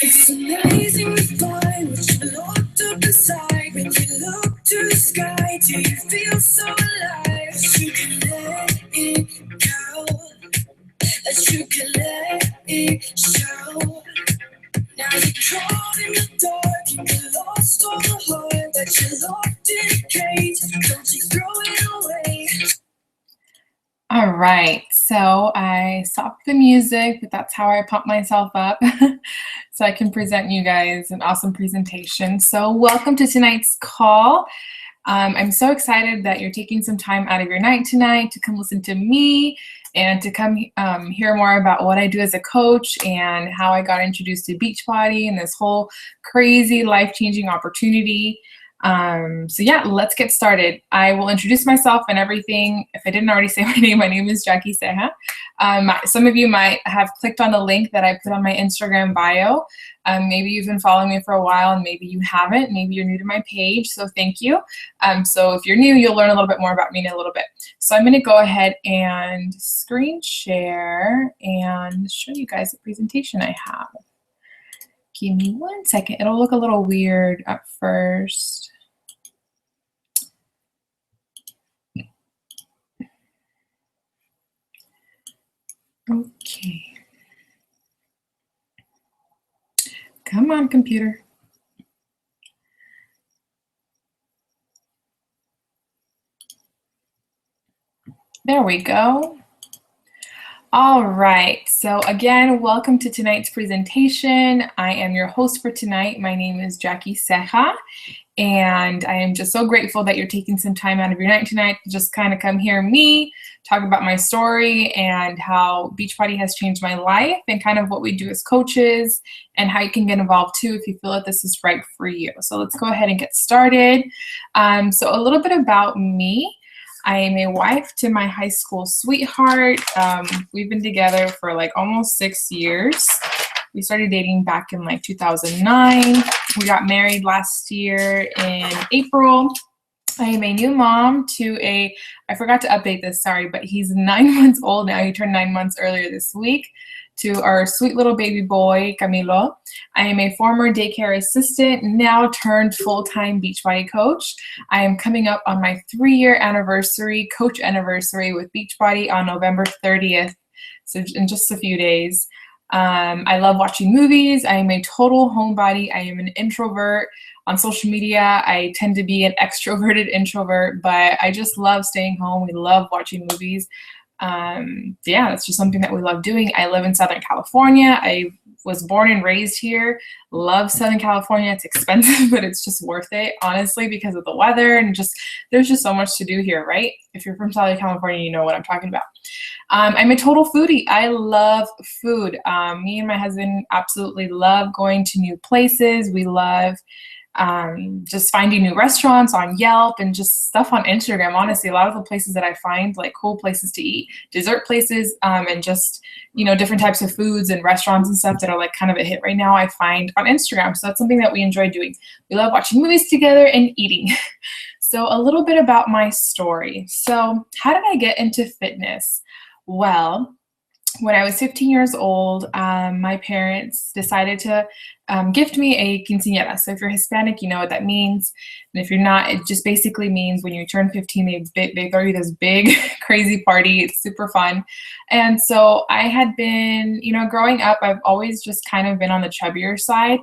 It's amazing to find what you locked up inside. When you look to the sky, do you feel so alive? That you can let it go, that you can let it show. Now you're caught in the dark, and you lost all the heart that you locked in a cage. Don't you throw it away. All right, so I stopped the music, but that's how I pump myself up so I can present you guys an awesome presentation. So welcome to tonight's call. I'm so excited that you're taking some time out of your night tonight to come listen to me and to come hear more about what I do as a coach and how I got introduced to Beachbody and this whole crazy life-changing opportunity. So yeah, let's get started. I will introduce myself and everything. If I didn't already say my name is Jackie Ceja. Some of you might have clicked on the link that I put on my Instagram bio. Maybe you've been following me for a while and maybe you haven't. Maybe you're new to my page, so thank you. So if you're new, you'll learn a little bit more about me in a little bit. So I'm going to go ahead and screen share and show you guys the presentation I have. Give me 1 second. It'll look a little weird at first. Okay. Come on, computer. There we go. All right, so again, welcome to tonight's presentation. I am your host for tonight. My name is Jackie Ceja, and I am just so grateful that you're taking some time out of your night tonight to just kind of come hear me talk about my story and how Beachbody has changed my life and kind of what we do as coaches and how you can get involved too if you feel that this is right for you. So let's go ahead and get started. So a little bit about me. I am a wife to my high school sweetheart. We've been together for like almost 6 years. We started dating back in like 2009. We got married last year in April. I am a new mom to I forgot to update this, sorry, but he's 9 months old now. He turned 9 months earlier this week. To our sweet little baby boy, Camilo. I am a former daycare assistant, now turned full-time Beachbody coach. I am coming up on my 3-year anniversary, coach anniversary with Beachbody on November 30th, so in just a few days. I love watching movies. I am a total homebody. I am an introvert. On social media, I tend to be an extroverted introvert, but I just love staying home. We love watching movies. Yeah, that's just something that we love doing. I live in Southern California. I was born and raised here. Love Southern California. It's expensive, but it's just worth it, honestly, because of the weather and just there's just so much to do here, right? If you're from Southern California, you know what I'm talking about. I'm a total foodie. I love food. Me and my husband absolutely love going to new places. We love just finding new restaurants on Yelp and just stuff on Instagram. Honestly, a lot of the places that I find like cool places to eat, dessert places, and just, you know, different types of foods and restaurants and stuff that are like kind of a hit right now, I find on Instagram. So that's something that we enjoy doing. We love watching movies together and eating. So a little bit about my story. So how did I get into fitness? Well, when I was 15 years old, my parents decided to gift me a quinceañera. So if you're Hispanic, you know what that means. And if you're not, it just basically means when you turn 15, they throw you this big, crazy party. It's super fun. And so I had been, you know, growing up, I've always just kind of been on the chubbier side.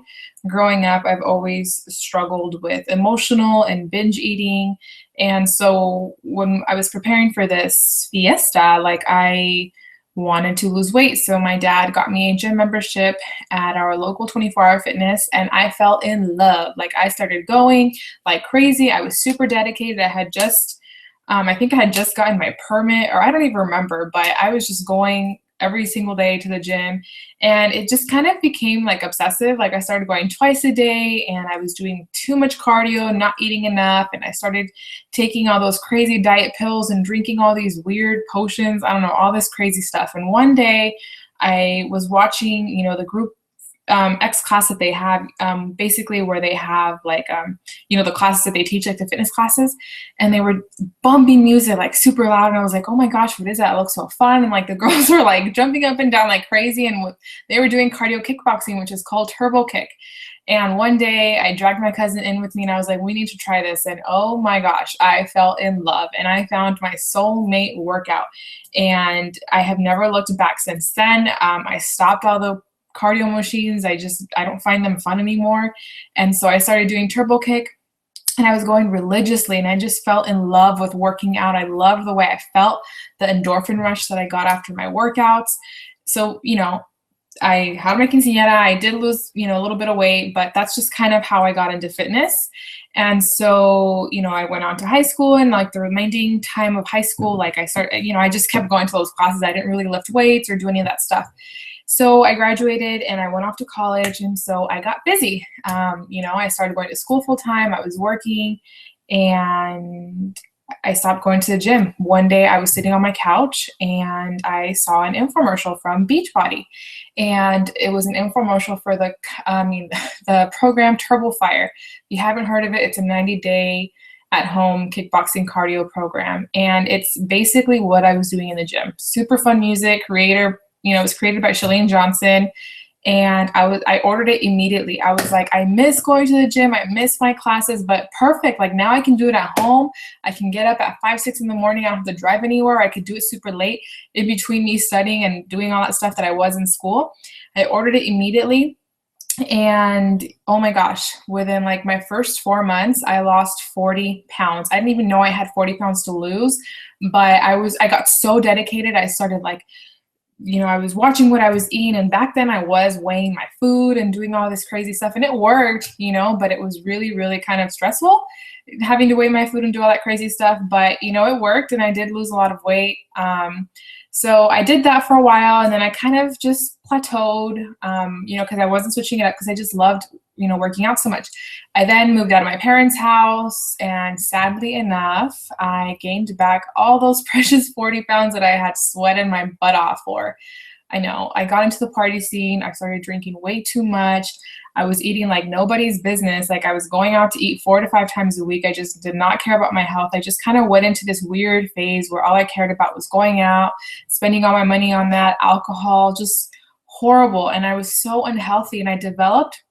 Growing up, I've always struggled with emotional and binge eating. And so when I was preparing for this fiesta, like I wanted to lose weight. So my dad got me a gym membership at our local 24-hour fitness and I fell in love. Like I started going like crazy. I was super dedicated. I had just, I think I had just gotten my permit or I don't even remember, but I was just going every single day to the gym and it just kind of became like obsessive. Like I started going twice a day and I was doing too much cardio, not eating enough. And I started taking all those crazy diet pills and drinking all these weird potions. I don't know, all this crazy stuff. And one day I was watching, you know, the group X class that they have, basically where they have like, the classes that they teach, like the fitness classes, and they were bumping music like super loud. And I was like, oh my gosh, what is that? It looks so fun. And like the girls were like jumping up and down like crazy. And they were doing cardio kickboxing, which is called turbo kick. And one day I dragged my cousin in with me and I was like, we need to try this. And oh my gosh, I fell in love and I found my soulmate workout. And I have never looked back since then. I stopped all the cardio machines. I don't find them fun anymore. And so I started doing turbo kick and I was going religiously and I just fell in love with working out. I loved the way I felt, the endorphin rush that I got after my workouts. So, I had my quinceañera. I did lose, a little bit of weight, but that's just kind of how I got into fitness. And so, I went on to high school, and like the remaining time of high school, like I started, I just kept going to those classes. I didn't really lift weights or do any of that stuff. So I graduated and I went off to college, and so I got busy. I started going to school full time. I was working, and I stopped going to the gym. One day I was sitting on my couch and I saw an infomercial from Beachbody, and it was an infomercial for the program Turbo Fire. If you haven't heard of it, it's a 90-day at-home kickboxing cardio program, and it's basically what I was doing in the gym. Super fun music. It was created by Chalene Johnson. And I ordered it immediately. I was like, I miss going to the gym. I miss my classes, but perfect. Like now I can do it at home. I can get up at 5, 6 in the morning. I don't have to drive anywhere. I could do it super late in between me studying and doing all that stuff that I was in school. I ordered it immediately. And oh my gosh, within like my first 4 months, I lost 40 pounds. I didn't even know I had 40 pounds to lose, but I got so dedicated. I started like, I was watching what I was eating, and back then I was weighing my food and doing all this crazy stuff, and it worked, but it was really, really kind of stressful having to weigh my food and do all that crazy stuff. But, it worked, and I did lose a lot of weight. So I did that for a while, and then I kind of just plateaued, because I wasn't switching it up because I just loved, working out so much. I then moved out of my parents' house, and sadly enough, I gained back all those precious 40 pounds that I had sweated my butt off for. I know. I got into the party scene. I started drinking way too much. I was eating like nobody's business. Like I was going out to eat 4 to 5 times a week. I just did not care about my health. I just kind of went into this weird phase where all I cared about was going out, spending all my money on that, alcohol, just horrible. And I was so unhealthy, and I developed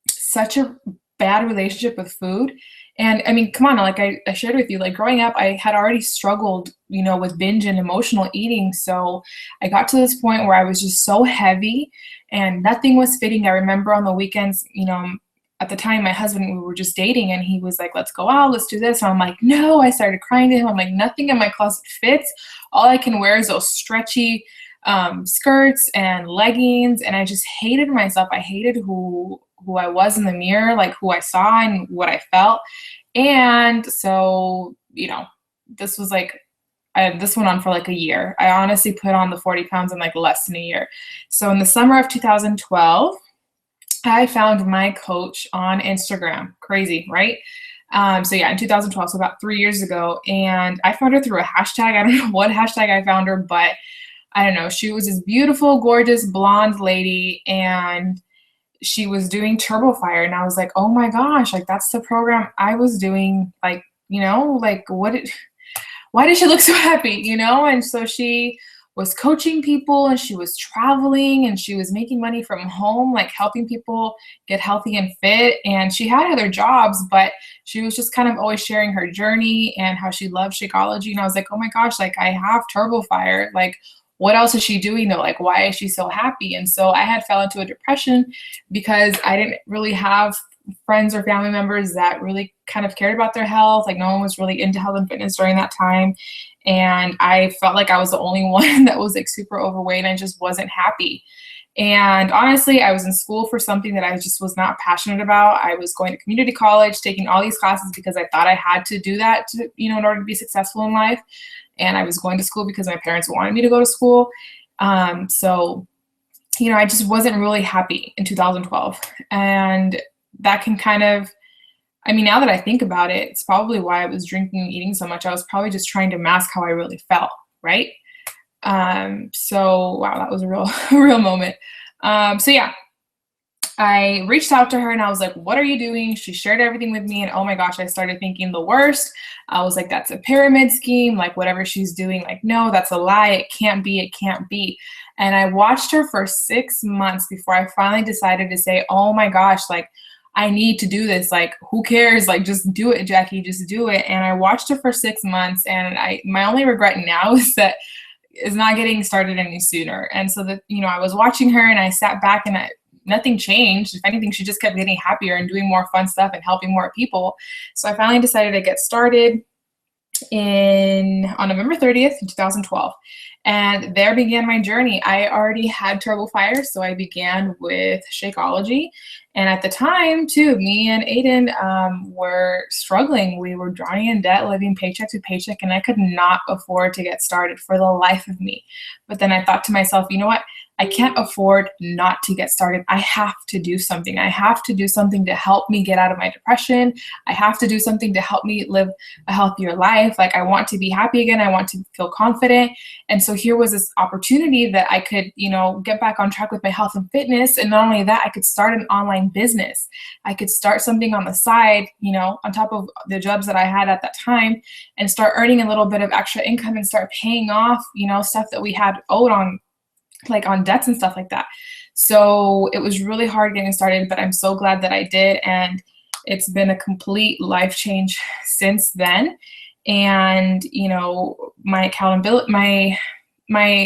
such a bad relationship with food. And I mean, come on, like I shared with you, like growing up, I had already struggled, with binge and emotional eating. So I got to this point where I was just so heavy and nothing was fitting. I remember on the weekends, at the time, my husband, we were just dating, and he was like, let's go out, let's do this. And I'm like, no, I started crying to him. I'm like, nothing in my closet fits. All I can wear is those stretchy skirts and leggings. And I just hated myself. I hated who I was in the mirror, like who I saw and what I felt. And so, this was like, this went on for like a year. I honestly put on the 40 pounds in like less than a year. So in the summer of 2012, I found my coach on Instagram. Crazy, right? In 2012, so about 3 years ago, and I found her through a hashtag. I don't know what hashtag I found her, but I don't know. She was this beautiful, gorgeous, blonde lady, and she was doing Turbo Fire, and I was like, oh my gosh, like that's the program I was doing. Like, why did she look so happy? And so she was coaching people, and she was traveling, and she was making money from home, like helping people get healthy and fit. And she had other jobs, but she was just kind of always sharing her journey and how she loved Shakeology. And I was like, oh my gosh, like I have Turbo Fire. Like, what else is she doing though? Like, why is she so happy? And so I had fell into a depression because I didn't really have friends or family members that really kind of cared about their health. Like no one was really into health and fitness during that time. And I felt like I was the only one that was like super overweight, and I just wasn't happy. And honestly, I was in school for something that I just was not passionate about. I was going to community college, taking all these classes because I thought I had to do that to, in order to be successful in life. And I was going to school because my parents wanted me to go to school. I just wasn't really happy in 2012. And that can kind of, now that I think about it, it's probably why I was drinking and eating so much. I was probably just trying to mask how I really felt, right? Wow, that was a real, real moment. I reached out to her and I was like, what are you doing? She shared everything with me. And oh my gosh, I started thinking the worst. I was like, that's a pyramid scheme. Like whatever she's doing, like, no, that's a lie. It can't be. It can't be. And I watched her for 6 months before I finally decided to say, oh my gosh, like I need to do this. Like, who cares? Like, just do it, Jackie, just do it. And I watched her for 6 months. And my only regret now is not getting started any sooner. And so that, I was watching her and I sat back and nothing changed. If anything, she just kept getting happier and doing more fun stuff and helping more people. So I finally decided to get started on November 30th, 2012. And there began my journey. I already had Turbo Fire, so I began with Shakeology. And at the time, too, me and Aiden were struggling. We were drowning in debt, living paycheck to paycheck, and I could not afford to get started for the life of me. But then I thought to myself, you know what? I can't afford not to get started. I have to do something. I have to do something to help me get out of my depression. I have to do something to help me live a healthier life. Like I want to be happy again. I want to feel confident. And so here was this opportunity that I could, get back on track with my health and fitness. And not only that, I could start an online business. I could start something on the side, on top of the jobs that I had at that time, and start earning a little bit of extra income and start paying off, stuff that we had owed on, like on debts and stuff like that. So it was really hard getting started, but I'm so glad that I did. And it's been a complete life change since then. And, my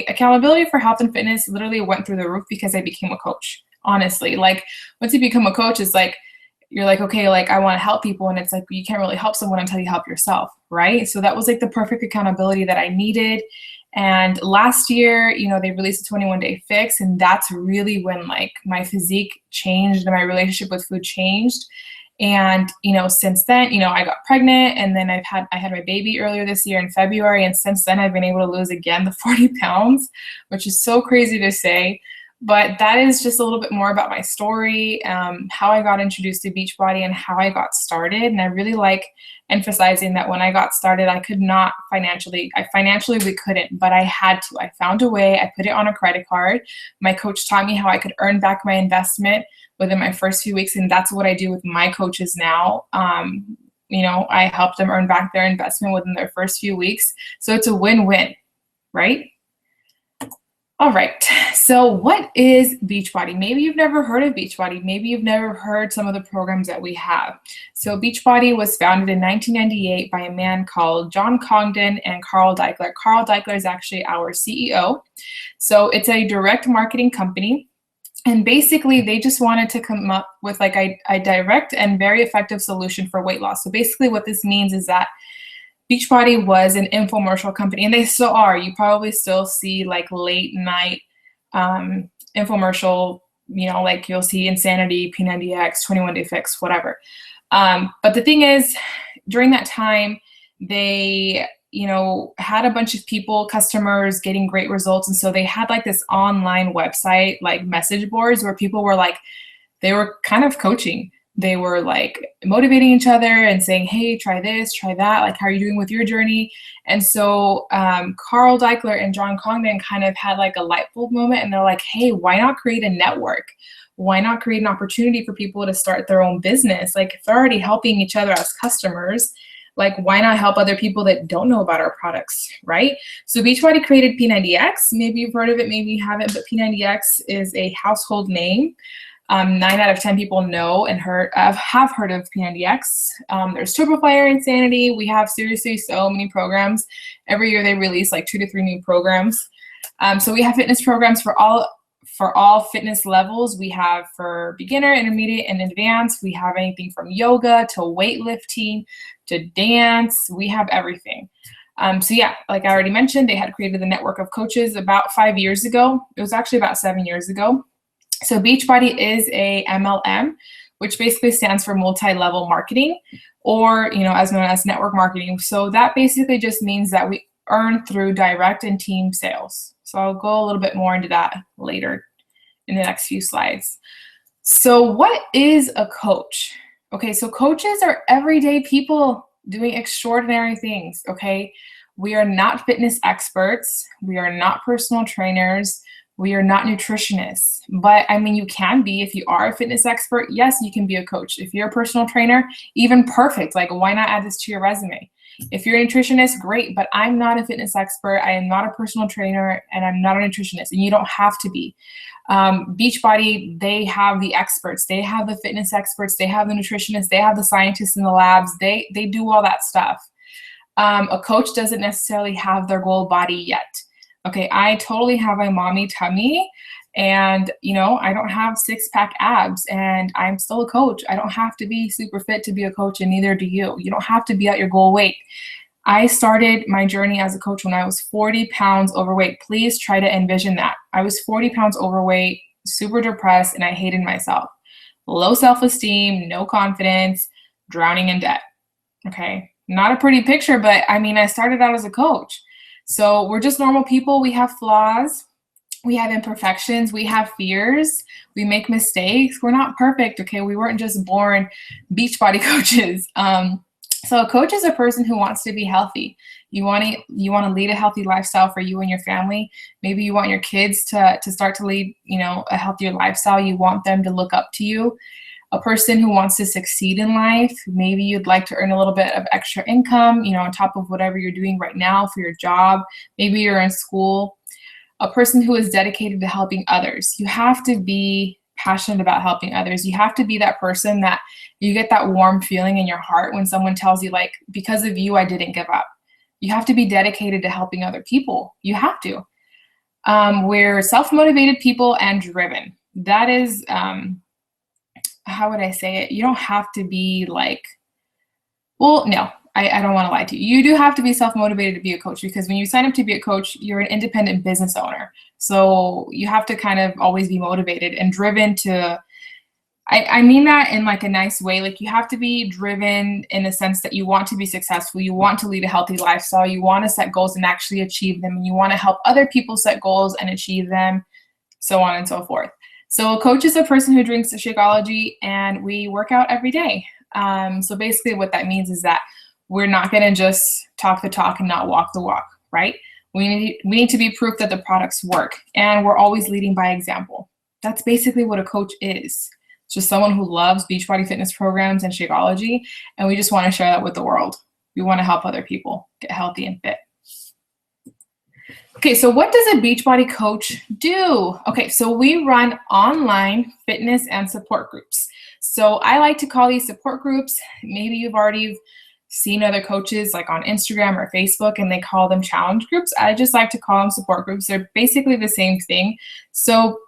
accountability for health and fitness literally went through the roof because I became a coach. Honestly, like once you become a coach, it's like, you're like, okay, like I want to help people. And it's like, you can't really help someone until you help yourself. Right. So that was like the perfect accountability that I needed. And last year, they released a 21-day fix, and that's really when like my physique changed and my relationship with food changed. And, since then, I got pregnant, and then I had my baby earlier this year in February. And since then I've been able to lose again the 40 pounds, which is so crazy to say. But that is just a little bit more about my story, how I got introduced to Beachbody and how I got started. And I really like emphasizing that when I got started, I could not financially, we couldn't, but I had to. I found a way. I put it on a credit card. My coach taught me how I could earn back my investment within my first few weeks. And that's what I do with my coaches now. I help them earn back their investment within their first few weeks. So it's a win-win, right? All right, so what is Beachbody? Maybe you've never heard of Beachbody. Maybe you've never heard some of the programs that we have. So Beachbody was founded in 1998 by a man called John Congdon and Carl Daikeler. Carl Daikeler is actually our CEO. So it's a direct marketing company. And basically, they just wanted to come up with like a direct and very effective solution for weight loss. So basically what this means is that Beachbody was an infomercial company, and they still are. You probably still see like late night infomercial, like you'll see Insanity, P90X, 21-Day Fix, whatever. But the thing is, during that time, they, had a bunch of people, customers getting great results. And so they had like this online website, like message boards where people were like, they were kind of coaching. They were like motivating each other and saying, hey, try this, try that. Like, how are you doing with your journey? And so Carl Daikeler and John Congdon kind of had like a light bulb moment. And they're like, hey, why not create a network? Why not create an opportunity for people to start their own business? Like if they're already helping each other as customers, like why not help other people that don't know about our products, right? So Beachbody created P90X. Maybe you've heard of it, maybe you haven't, but P90X is a household name. 9 out of 10 people know and have heard of P90X. There's Turbo Fire, Insanity. We have seriously so many programs. Every year they release like 2 to 3 new programs. So we have fitness programs for all fitness levels. We have for beginner, intermediate, and advanced. We have anything from yoga to weightlifting to dance. We have everything. So yeah, like I already mentioned, they had created the network of coaches about 5 years ago. It was actually about 7 years ago. So Beachbody is a MLM, which basically stands for multi-level marketing, or as known as network marketing. So that basically just means that we earn through direct and team sales. So I'll go a little bit more into that later in the next few slides. So what is a coach? Okay, so coaches are everyday people doing extraordinary things, okay? We are not fitness experts. We are not personal trainers. We are not nutritionists, but I mean, you can be. If you are a fitness expert, yes, you can be a coach. If you're a personal trainer, even perfect. Like, why not add this to your resume? If you're a nutritionist, great, but I'm not a fitness expert. I am not a personal trainer, and I'm not a nutritionist, and you don't have to be. Beachbody, they have the experts. They have the fitness experts. They have the nutritionists. They have the scientists in the labs. They do all that stuff. A coach doesn't necessarily have their goal body yet. Okay, I totally have my mommy tummy, and I don't have six-pack abs, and I'm still a coach. I don't have to be super fit to be a coach, and neither do you. You don't have to be at your goal weight. I started my journey as a coach when I was 40 pounds overweight. Please try to envision that. I was 40 pounds overweight, super depressed, and I hated myself. Low self-esteem, no confidence, drowning in debt. Okay, not a pretty picture, but I mean, I started out as a coach. So we're just normal people. We have flaws. We have imperfections. We have fears. We make mistakes. We're not perfect, okay? We weren't just born Beachbody coaches. So a coach is a person who wants to be healthy. You want to lead a healthy lifestyle for you and your family. Maybe you want your kids to start to lead, a healthier lifestyle. You want them to look up to you. A person who wants to succeed in life. Maybe you'd like to earn a little bit of extra income, on top of whatever you're doing right now for your job. Maybe you're in school. A person who is dedicated to helping others. You have to be passionate about helping others. You have to be that person that you get that warm feeling in your heart when someone tells you, like, because of you, I didn't give up. You have to be dedicated to helping other people. You have to. We're self-motivated people and driven. That is, how would I say it? You don't have to be like, well, no, I don't want to lie to you. You do have to be self-motivated to be a coach, because when you sign up to be a coach, you're an independent business owner. So you have to kind of always be motivated and driven to, I mean that in like a nice way. Like, you have to be driven in the sense that you want to be successful. You want to lead a healthy lifestyle. You want to set goals and actually achieve them. And you want to help other people set goals and achieve them, so on and so forth. So a coach is a person who drinks Shakeology, and we work out every day. So basically what that means is that we're not going to just talk the talk and not walk the walk, right? We need to be proof that the products work, and we're always leading by example. That's basically what a coach is. It's just someone who loves Beachbody fitness programs and Shakeology, and we just want to share that with the world. We want to help other people get healthy and fit. Okay, so what does a Beachbody coach do? Okay, so we run online fitness and support groups. So I like to call these support groups. Maybe you've already seen other coaches like on Instagram or Facebook, and they call them challenge groups. I just like to call them support groups. They're basically the same thing. So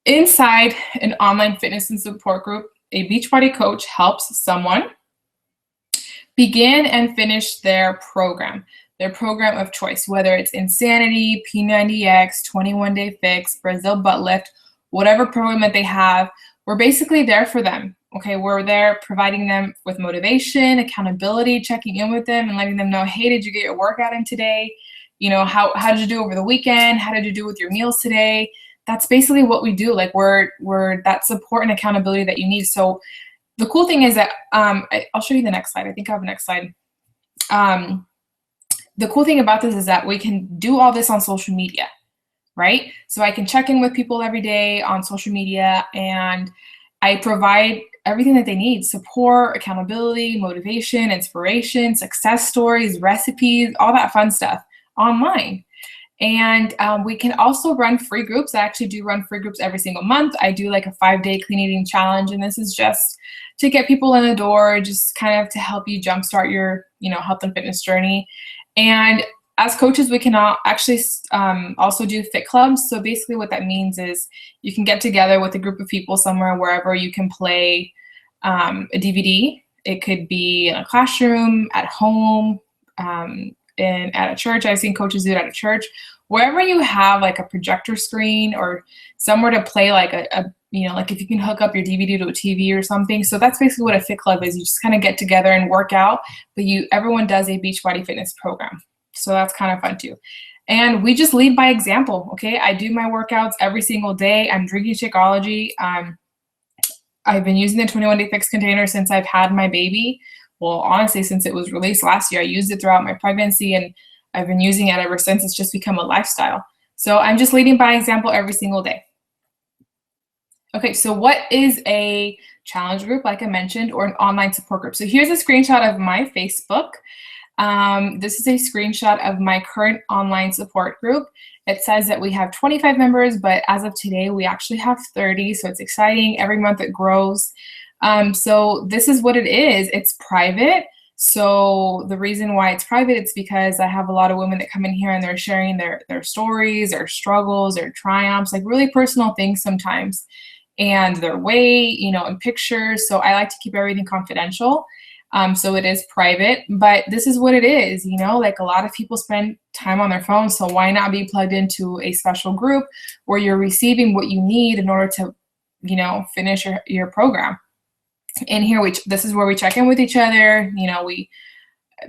inside an online fitness and support group, a Beachbody coach helps someone begin and finish their program of choice, whether it's Insanity, P90X, 21-Day Fix, Brazil Butt Lift, whatever program that they have. We're basically there for them. Okay, we're there providing them with motivation, accountability, checking in with them and letting them know, hey, did you get your workout in today? How did you do over the weekend? How did you do with your meals today? That's basically what we do. Like, we're that support and accountability that you need. So the cool thing is that, I'll show you the next slide. I think I have the next slide. The cool thing about this is that we can do all this on social media, right? So I can check in with people every day on social media, and I provide everything that they need: support, accountability, motivation, inspiration, success stories, recipes, all that fun stuff online. And we can also run free groups. I actually do run free groups every single month. I do like a 5-day clean eating challenge, and this is just to get people in the door, just kind of to help you jumpstart your, health and fitness journey. And as coaches, we can actually also do fit clubs. So basically what that means is you can get together with a group of people somewhere, wherever you can play a DVD. It could be in a classroom, at home, and at a church. I've seen coaches do it at a church. Wherever you have like a projector screen or somewhere to play, like like if you can hook up your DVD to a TV or something. So that's basically what a fit club is. You just kind of get together and work out, but everyone does a Beachbody fitness program. So that's kind of fun too. And we just lead by example, okay? I do my workouts every single day. I'm drinking Shakeology. I've been using the 21-Day Fix container since I've had my baby. Well, honestly, since it was released last year. I used it throughout my pregnancy, and I've been using it ever since. It's just become a lifestyle. So I'm just leading by example every single day. Okay, so what is a challenge group, like I mentioned, or an online support group? So here's a screenshot of my Facebook. This is a screenshot of my current online support group. It says that we have 25 members, but as of today, we actually have 30, so it's exciting. Every month it grows. So this is what it is. It's private. So the reason why it's private, it's because I have a lot of women that come in here and they're sharing their stories, their struggles, their triumphs, like really personal things sometimes, and their weight, you know, and pictures. So I like to keep everything confidential. So it is private, but this is what it is, you know, like a lot of people spend time on their phones. So why not be plugged into a special group where you're receiving what you need in order to, you know, finish your program. And here this is where we check in with each other. You know,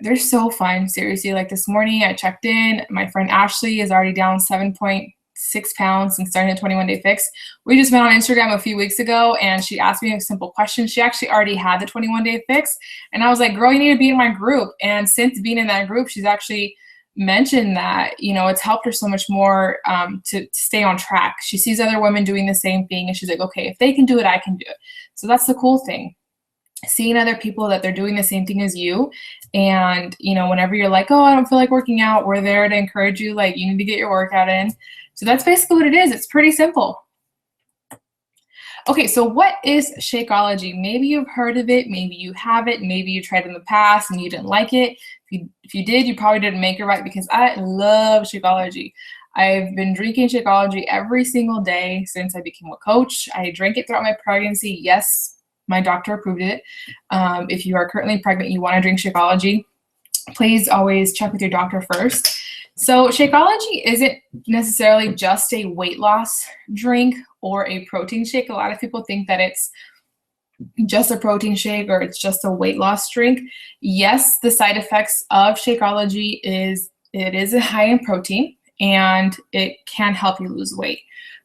they're so fun. Seriously, like this morning I checked in. My friend Ashley is already down 7.6 pounds since starting the 21-day fix. We just met on Instagram a few weeks ago and she asked me a simple question. She actually already had the 21-day fix. And I was like, girl, you need to be in my group. And since being in that group, she's actually mentioned that, you know, it's helped her so much more to stay on track. She sees other women doing the same thing and she's like, okay, if they can do it, I can do it. So that's the cool thing. Seeing other people that they're doing the same thing as you. And, you know, whenever you're like, oh, I don't feel like working out, we're there to encourage you. Like, you need to get your workout in. So that's basically what it is. It's pretty simple. Okay, so what is Shakeology? Maybe you've heard of it, maybe you haven't, maybe you tried it in the past and you didn't like it. If you did, you probably didn't make it right, because I love Shakeology. I've been drinking Shakeology every single day since I became a coach. I drank it throughout my pregnancy. Yes, my doctor approved it. If you are currently pregnant, you want to drink Shakeology, please always check with your doctor first. So Shakeology isn't necessarily just a weight loss drink or a protein shake. A lot of people think that it's just a protein shake or it's just a weight loss drink. Yes, the side effects of Shakeology is it is high in protein and it can help you lose weight.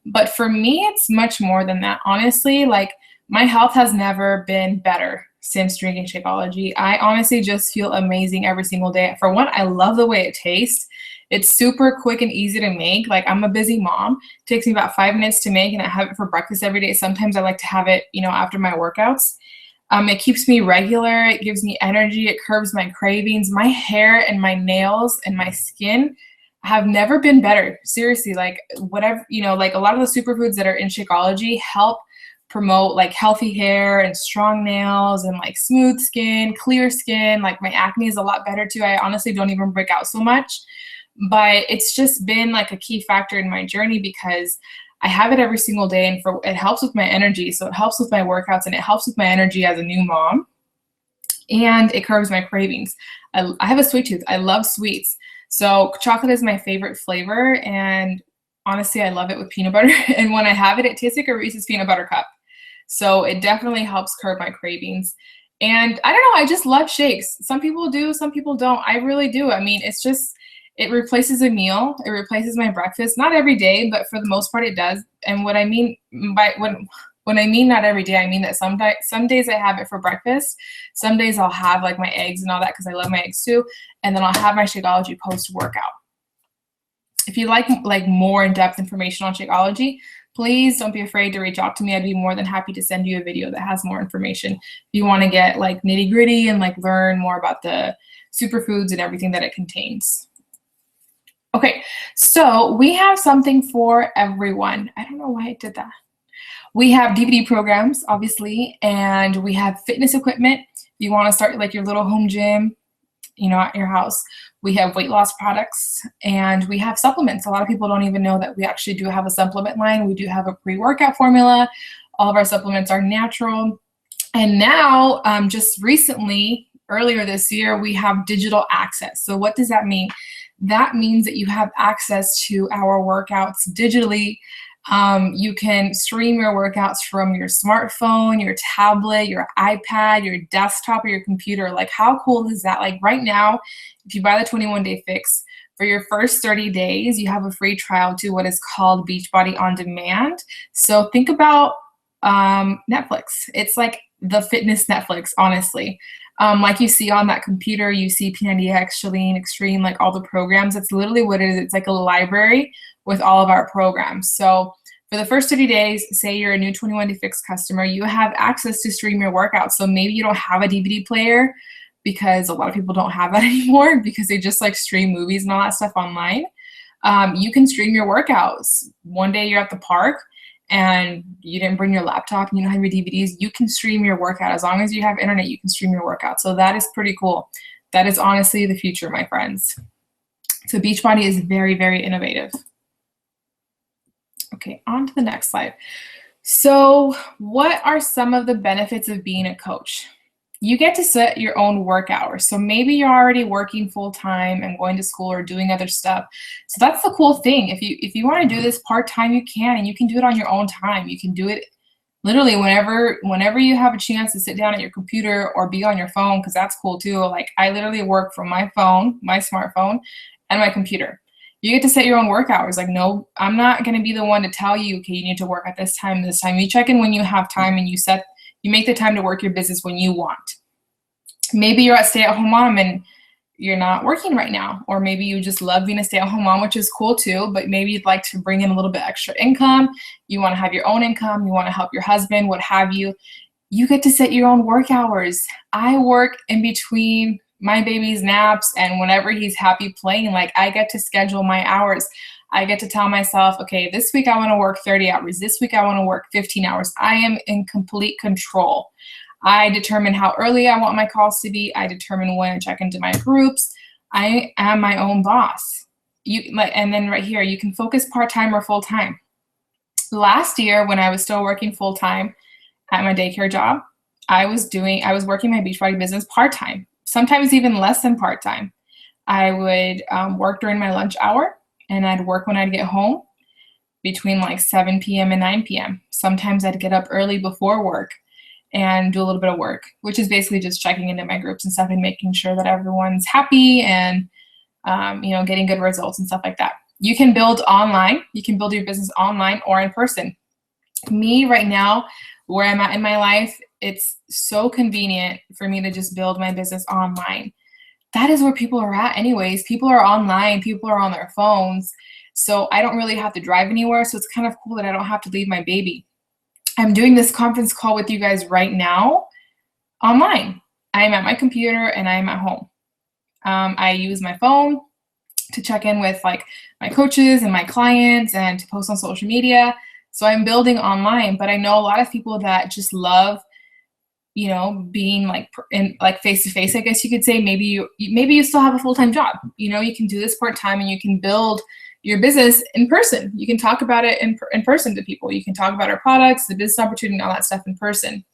But for me, it's much more than that. Honestly, like, my health has never been better since drinking Shakeology. I honestly just feel amazing every single day. For one, I love the way it tastes. It's super quick and easy to make. Like, I'm a busy mom. It takes me about 5 minutes to make, and I have it for breakfast every day. Sometimes I like to have it, you know, after my workouts. It keeps me regular. It gives me energy. It curbs my cravings. My hair and my nails and my skin have never been better. Seriously, like, whatever, you know, like a lot of the superfoods that are in Shakeology help promote like healthy hair and strong nails and like smooth skin, clear skin. Like, my acne is a lot better too. I honestly don't even break out so much, but it's just been like a key factor in my journey because I have it every single day, and it helps with my energy. So it helps with my workouts and it helps with my energy as a new mom, and it curbs my cravings. I have a sweet tooth. I love sweets. So chocolate is my favorite flavor, and honestly, I love it with peanut butter. And when I have it, it tastes like a Reese's peanut butter cup. So it definitely helps curb my cravings. And I don't know, I just love shakes. Some people do, some people don't. I really do. I mean, it's just, it replaces a meal. It replaces my breakfast. Not every day, but for the most part it does. And what I mean by when I mean not every day, I mean that some days I have it for breakfast. Some days I'll have like my eggs and all that because I love my eggs too. And then I'll have my Shakeology post-workout. If you'd like more in-depth information on Shakeology, please don't be afraid to reach out to me. I'd be more than happy to send you a video that has more information. If you want to get like nitty-gritty and like learn more about the superfoods and everything that it contains. Okay, so we have something for everyone. I don't know why I did that. We have DVD programs, obviously, and we have fitness equipment. If you want to start like your little home gym, you know, at your house. We have weight loss products, and we have supplements. A lot of people don't even know that we actually do have a supplement line. We do have a pre-workout formula. All of our supplements are natural. And now, just recently, earlier this year, we have digital access. So what does that mean? That means that you have access to our workouts digitally. You can stream your workouts from your smartphone, your tablet, your iPad, your desktop, or your computer. Like, how cool is that? Like, right now, if you buy the 21-day fix, for your first 30 days, you have a free trial to what is called Beachbody On Demand. So think about Netflix. It's like the fitness Netflix, honestly. Like you see on that computer, you see P90X, Chalene, Extreme, like all the programs. That's literally what it is. It's like a library with all of our programs. So for the first 30 days, say you're a new 21 Day Fix customer, you have access to stream your workouts. So maybe you don't have a DVD player, because a lot of people don't have that anymore because they just like stream movies and all that stuff online. You can stream your workouts. One day you're at the park and you didn't bring your laptop and you don't have your DVDs, you can stream your workout. As long as you have internet, you can stream your workout. So that is pretty cool. That is honestly the future, my friends. So Beachbody is very, very innovative. Okay, on to the next slide. So what are some of the benefits of being a coach? You get to set your own work hours. So maybe you're already working full-time and going to school or doing other stuff. So that's the cool thing. If you want to do this part-time, you can, and you can do it on your own time. You can do it literally whenever you have a chance to sit down at your computer or be on your phone, because that's cool too. Like I literally work from my phone, my smartphone, and my computer. You get to set your own work hours. Like, no, I'm not going to be the one to tell you, okay, you need to work at this time, this time. You check in when you have time, and you make the time to work your business when you want. Maybe you're a stay-at-home mom and you're not working right now, or maybe you just love being a stay-at-home mom, which is cool too, but maybe you'd like to bring in a little bit extra income. You want to have your own income. You want to help your husband, what have you. You get to set your own work hours. I work in between my baby's naps and whenever he's happy playing. Like I get to schedule my hours. I get to tell myself, okay, this week I want to work 30 hours. This week I want to work 15 hours. I am in complete control. I determine how early I want my calls to be. I determine when I check into my groups. I am my own boss. And then right here, you can focus part-time or full-time. Last year, when I was still working full-time at my daycare job, I was working my Beachbody business part-time, sometimes even less than part-time. I would work during my lunch hour, and I'd work when I'd get home between like 7 p.m. and 9 p.m. Sometimes I'd get up early before work and do a little bit of work, which is basically just checking into my groups and stuff and making sure that everyone's happy and getting good results and stuff like that. You can build online. You can build your business online or in person. Me right now, where I'm at in my life, it's so convenient for me to just build my business online. That is where people are at anyways. People are online. People are on their phones. So I don't really have to drive anywhere. So it's kind of cool that I don't have to leave my baby. I'm doing this conference call with you guys right now online. I'm at my computer and I'm at home. I use my phone to check in with like my coaches and my clients and to post on social media. So I'm building online, but I know a lot of people that just love, being like in like face-to-face, I guess you could say. Maybe you still have a full-time job. You can do this part-time and you can build your business in person. You can talk about it in person to people. You can talk about our products, the business opportunity, all that stuff in person.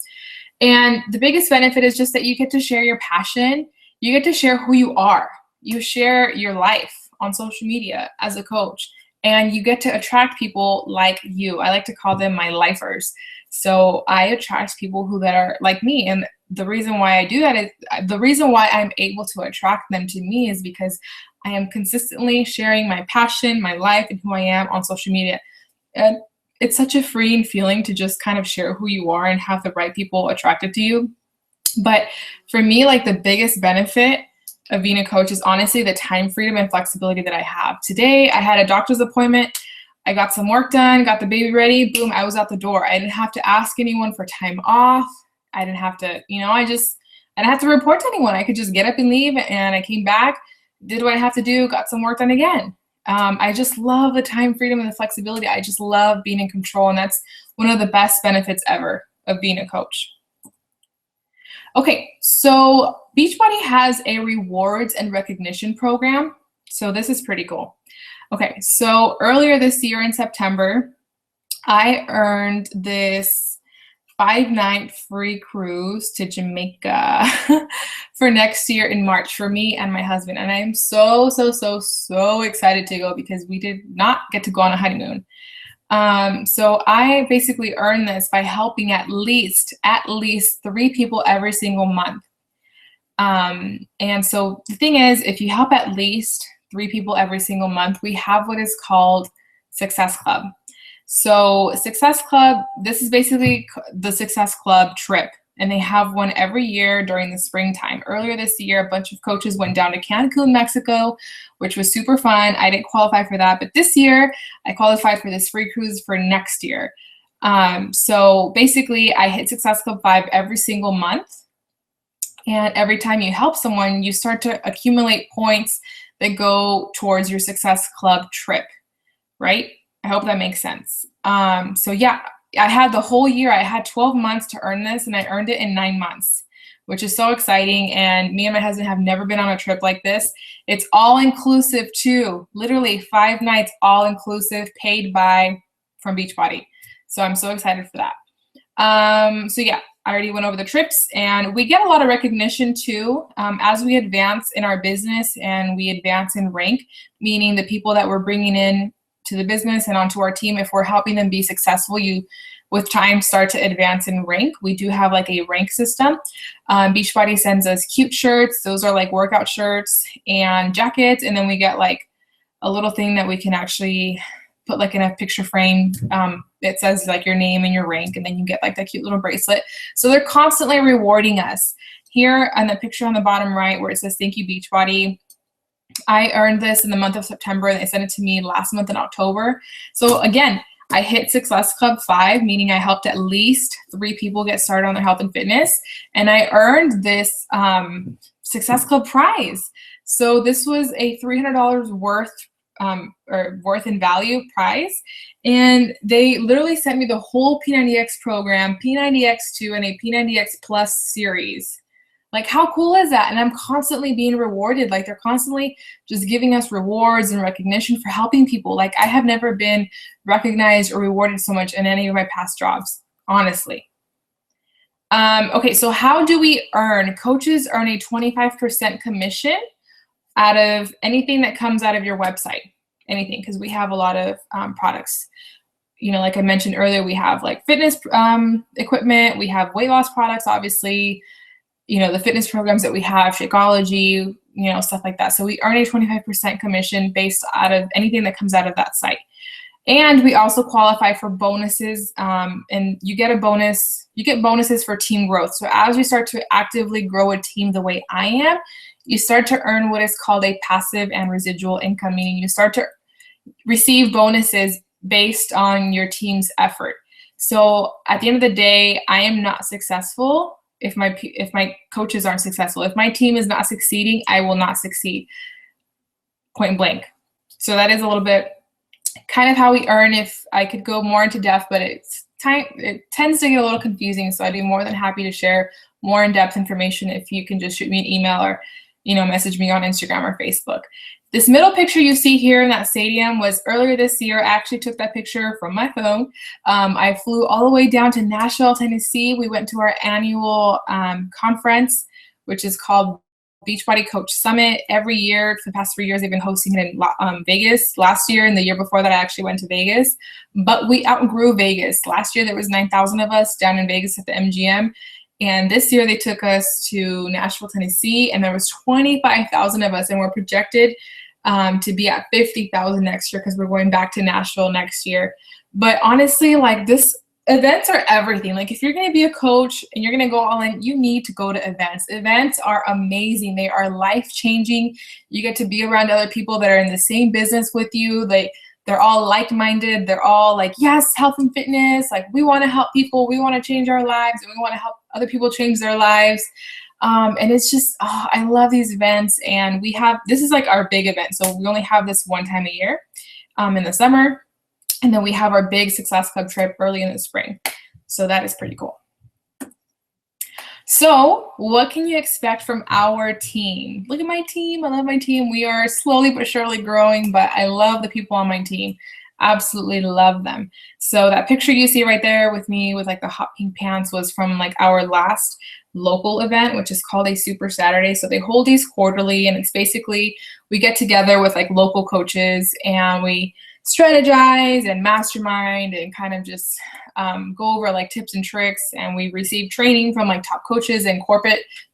And the biggest benefit is just that you get to share your passion. You get to share who you are. You share your life on social media as a coach, and you get to attract people like you. I like to call them my lifers. So I attract people that are like me. And the reason why I do that is the reason why I'm able to attract them to me is because I am consistently sharing my passion, my life, and who I am on social media. And it's such a freeing feeling to just kind of share who you are and have the right people attracted to you. But for me, like the biggest benefit of being a coach is honestly the time freedom and flexibility that I have. Today, I had a doctor's appointment. I got some work done, got the baby ready, boom, I was out the door. I didn't have to ask anyone for time off. I didn't have to, I didn't have to report to anyone. I could just get up and leave, and I came back, did what I have to do, got some work done again. I just love the time freedom and the flexibility. I just love being in control, and that's one of the best benefits ever of being a coach. Okay, so Beachbody has a rewards and recognition program. So this is pretty cool. Okay, so earlier this year in September, I earned this 5-night free cruise to Jamaica for next year in March for me and my husband. And I'm so excited to go because we did not get to go on a honeymoon. So I basically earned this by helping at least 3 people every single month. And so the thing is, if you help at least 3 people every single month, we have what is called Success Club. So Success Club, this is basically the Success Club trip. and they have one every year during the springtime. Earlier this year, a bunch of coaches went down to Cancun, Mexico, which was super fun. I didn't qualify for that, but this year I qualified for this free cruise for next year. So basically I hit Success Club 5 every single month. And every time you help someone, you start to accumulate points that go towards your Success Club trip, right? I hope that makes sense. So yeah, I had the whole year. I had 12 months to earn this, and I earned it in 9 months, which is so exciting. And me and my husband have never been on a trip like this. It's all inclusive too, literally 5 nights, all inclusive, paid from Beachbody. So I'm so excited for that. So yeah, I already went over the trips, and we get a lot of recognition too as we advance in our business and we advance in rank, meaning the people that we're bringing in to the business and onto our team, if we're helping them be successful, you with time start to advance in rank. We do have like a rank system. Beachbody sends us cute shirts. Those are like workout shirts and jackets, and then we get like a little thing that we can actually put like in a picture frame. It says like your name and your rank, and then you get like that cute little bracelet. So they're constantly rewarding us. Here on the picture on the bottom right where it says thank you Beachbody, I earned this in the month of September, and they sent it to me last month in October. So again, I hit Success Club 5, meaning I helped at least 3 people get started on their health and fitness, and I earned this Success Club prize. So this was a $300 worth in value prize, and they literally sent me the whole P90X program, P90X2, and a P90X Plus series. Like, how cool is that? And I'm constantly being rewarded. Like, they're constantly just giving us rewards and recognition for helping people. Like, I have never been recognized or rewarded so much in any of my past jobs, honestly. Okay, so how do we earn? Coaches earn a 25% commission out of anything that comes out of your website, anything, because we have a lot of products. You know, like I mentioned earlier, we have like fitness equipment, we have weight loss products, obviously, you know, the fitness programs that we have, Shakeology, you know, stuff like that. So we earn a 25% commission based out of anything that comes out of that site. And we also qualify for bonuses, and you get a bonus, you get bonuses for team growth. So as you start to actively grow a team the way I am, you start to earn what is called a passive and residual income, meaning you start to receive bonuses based on your team's effort. So at the end of the day, I am not successful if my coaches aren't successful. If my team is not succeeding, I will not succeed, point blank. So that is a little bit kind of how we earn. If I could go more into depth, but it tends to get a little confusing. So I'd be more than happy to share more in-depth information if you can just shoot me an email or, you know, message me on Instagram or Facebook. This middle picture you see here in that stadium was earlier this year. I actually took that picture from my phone. I flew all the way down to Nashville, Tennessee. We went to our annual conference, which is called Beachbody Coach Summit. Every year for the past 3 years, they've been hosting it in Vegas. Last year and the year before that, I actually went to Vegas. But we outgrew Vegas. Last year, there was 9,000 of us down in Vegas at the MGM. And this year, they took us to Nashville, Tennessee, and there was 25,000 of us. And we're projected to be at 50,000 next year because we're going back to Nashville next year. But honestly, like, this events are everything. Like, if you're going to be a coach and you're going to go all in, you need to go to events. Events are amazing. They are life-changing. You get to be around other people that are in the same business with you. They're all like-minded. They're all like, yes, health and fitness. Like, we want to help people. We want to change our lives, and we want to help other people change their lives. And it's just, oh, I love these events. And this is like our big event. So we only have this one time a year in the summer. And then we have our big Success Club trip early in the spring. So that is pretty cool. So what can you expect from our team? Look at my team. I love my team. We are slowly but surely growing, but I love the people on my team. Absolutely love them. So that picture you see right there with me with like the hot pink pants was from like our last local event, which is called a Super Saturday. So they hold these quarterly, and it's basically we get together with like local coaches and we strategize and mastermind and kind of just go over like tips and tricks, and we receive training from like top coaches and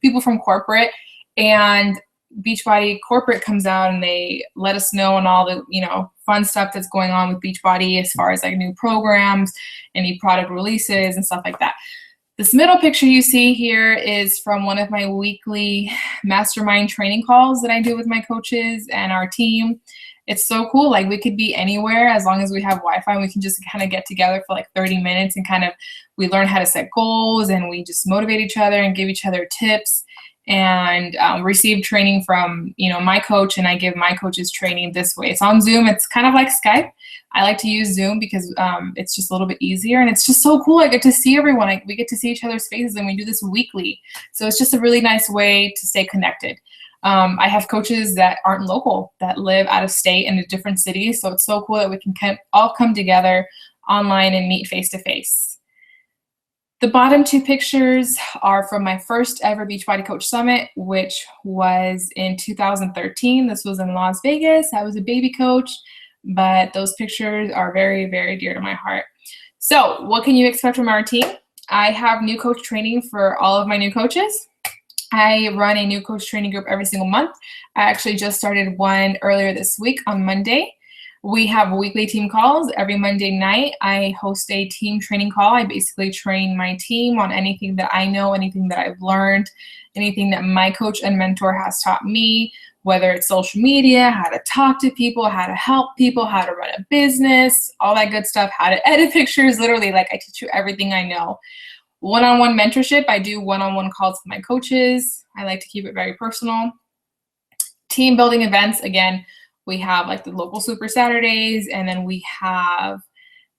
people from corporate. And Beachbody corporate comes out and they let us know on all the, you know, fun stuff that's going on with Beachbody as far as like new programs, any product releases and stuff like that. This middle picture you see here is from one of my weekly mastermind training calls that I do with my coaches and our team. It's so cool. Like, we could be anywhere as long as we have Wi-Fi, and we can just kind of get together for like 30 minutes and we learn how to set goals, and we just motivate each other and give each other tips, and receive training from, my coach, and I give my coaches training this way. It's on Zoom. It's kind of like Skype. I like to use Zoom because it's just a little bit easier, and it's just so cool. I get to see everyone. We get to see each other's faces, and we do this weekly. So it's just a really nice way to stay connected. I have coaches that aren't local, that live out of state in a different city. So it's so cool that we can all come together online and meet face to face. The bottom two pictures are from my first ever Beachbody Coach Summit, which was in 2013. This was in Las Vegas. I was a baby coach, but those pictures are very, very dear to my heart. So what can you expect from our team? I have new coach training for all of my new coaches. I run a new coach training group every single month. I actually just started one earlier this week on Monday. We have weekly team calls. Every Monday night, I host a team training call. I basically train my team on anything that I know, anything that I've learned, anything that my coach and mentor has taught me, whether it's social media, how to talk to people, how to help people, how to run a business, all that good stuff, how to edit pictures. Literally, like, I teach you everything I know. One-on-one mentorship. I do one-on-one calls with my coaches. I like to keep it very personal. Team building events. Again, we have like the local Super Saturdays, and then we have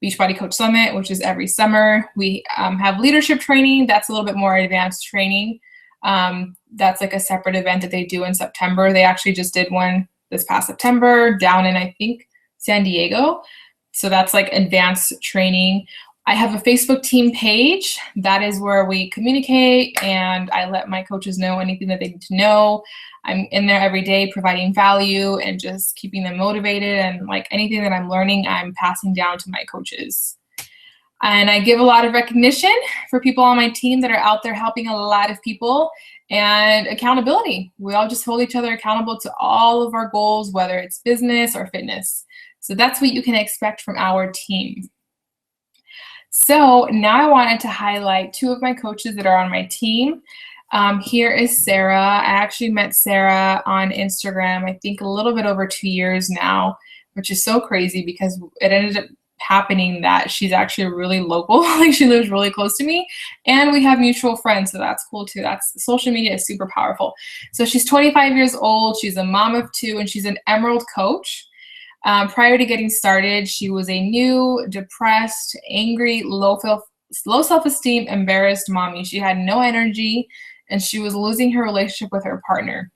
Beachbody Coach Summit, which is every summer. We have leadership training. That's a little bit more advanced training. That's like a separate event that they do in September. They actually just did one this past September down in, I think, San Diego. So that's like advanced training. I have a Facebook team page. That is where we communicate, and I let my coaches know anything that they need to know. I'm in there every day providing value and just keeping them motivated, and like anything that I'm learning, I'm passing down to my coaches. And I give a lot of recognition for people on my team that are out there helping a lot of people, and accountability. We all just hold each other accountable to all of our goals, whether it's business or fitness. So that's what you can expect from our team. So now I wanted to highlight two of my coaches that are on my team. Here is Sarah. I actually met Sarah on Instagram, I think a little bit over 2 years now, which is so crazy because it ended up happening that she's actually really local. Like, she lives really close to me, and we have mutual friends, so that's cool too. Social media is super powerful. So she's 25 years old. She's a mom of 2, and she's an Emerald coach. Prior to getting started, she was a new, depressed, angry, low self-esteem, embarrassed mommy. She had no energy, and she was losing her relationship with her partner.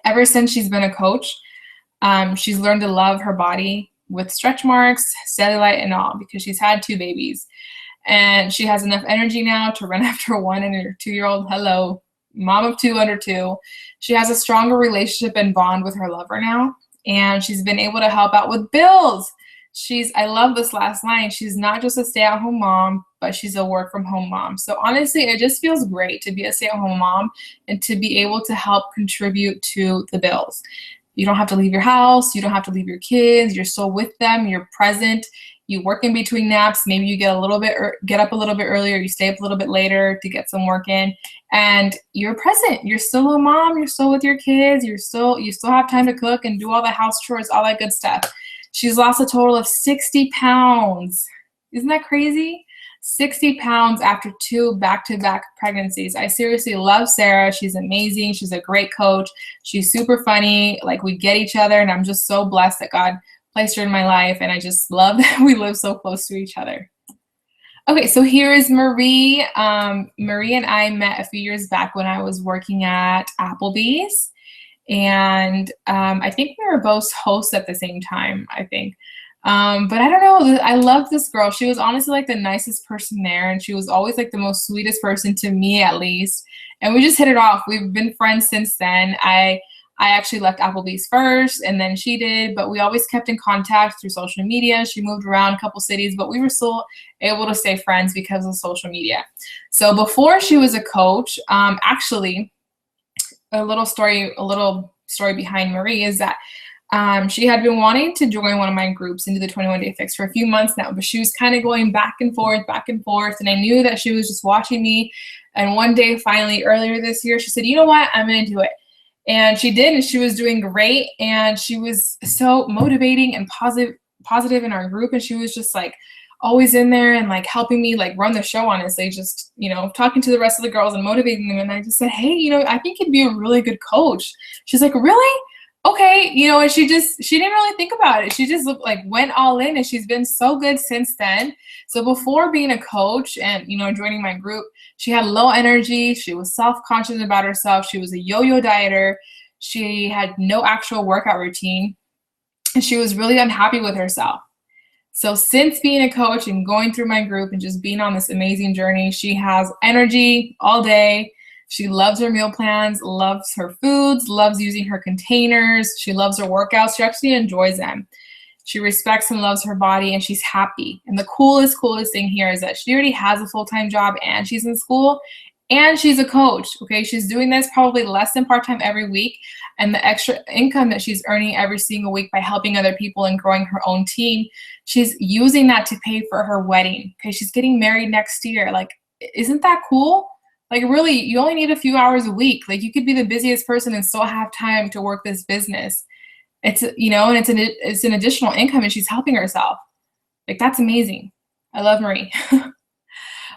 Ever since she's been a coach, she's learned to love her body with stretch marks, cellulite, and all, because she's had 2 babies. And she has enough energy now to run after 1 and her 2-year-old. Hello, mom of 2 under 2. She has a stronger relationship and bond with her lover now. And she's been able to help out with bills. I love this last line. She's not just a stay-at-home mom, but she's a work-from-home mom. So honestly, it just feels great to be a stay-at-home mom and to be able to help contribute to the bills. You don't have to leave your house. You don't have to leave your kids. You're still with them. You're present. You work in between naps. Maybe you get up a little bit earlier. You stay up a little bit later to get some work in, and you're present. You're still a mom. You're still with your kids. You still have time to cook and do all the house chores, all that good stuff. She's lost a total of 60 pounds. Isn't that crazy? 60 pounds after 2 back-to-back pregnancies. I seriously love Sarah. She's amazing. She's a great coach. She's super funny. Like, we get each other, and I'm just so blessed that God placed her in my life, and I just love that we live so close to each other. Okay, so here is Marie. Marie and I met a few years back when I was working at Applebee's, and I think we were both hosts at the same time, I think. But I don't know, I love this girl. She was honestly like the nicest person there, and she was always like the most sweetest person to me, at least. And we just hit it off. We've been friends since then. I actually left Applebee's first, and then she did, but we always kept in contact through social media. She moved around a couple cities, but we were still able to stay friends because of social media. So before she was a coach, actually, a little story behind Marie is that She had been wanting to join one of my groups into the 21 Day Fix for a few months now, but she was kind of going back and forth. And I knew that she was just watching me. And one day, finally, earlier this year, she said, you know what, I'm going to do it. And she did, and she was doing great. And she was so motivating and positive in our group. And she was just like always in there and like helping me like run the show, honestly, just, talking to the rest of the girls and motivating them. And I just said, hey, I think you'd be a really good coach. She's like, really? Okay, and she didn't really think about it. She just went all in, and she's been so good since then. So before being a coach and, joining my group, she had low energy. She was self-conscious about herself. She was a yo-yo dieter. She had no actual workout routine, and she was really unhappy with herself. So since being a coach and going through my group and just being on this amazing journey, she has energy all day. She loves her meal plans, loves her foods, loves using her containers. She loves her workouts. She actually enjoys them. She respects and loves her body, and she's happy. And the coolest thing here is that she already has a full-time job, and she's in school, and she's a coach. Okay, she's doing this probably less than part-time every week, and the extra income that she's earning every single week by helping other people and growing her own team, she's using that to pay for her wedding. Okay, she's getting married next year. Isn't that cool? Really, you only need a few hours a week. You could be the busiest person and still have time to work this business. It's, and it's an additional income, and she's helping herself. That's amazing. I love Marie.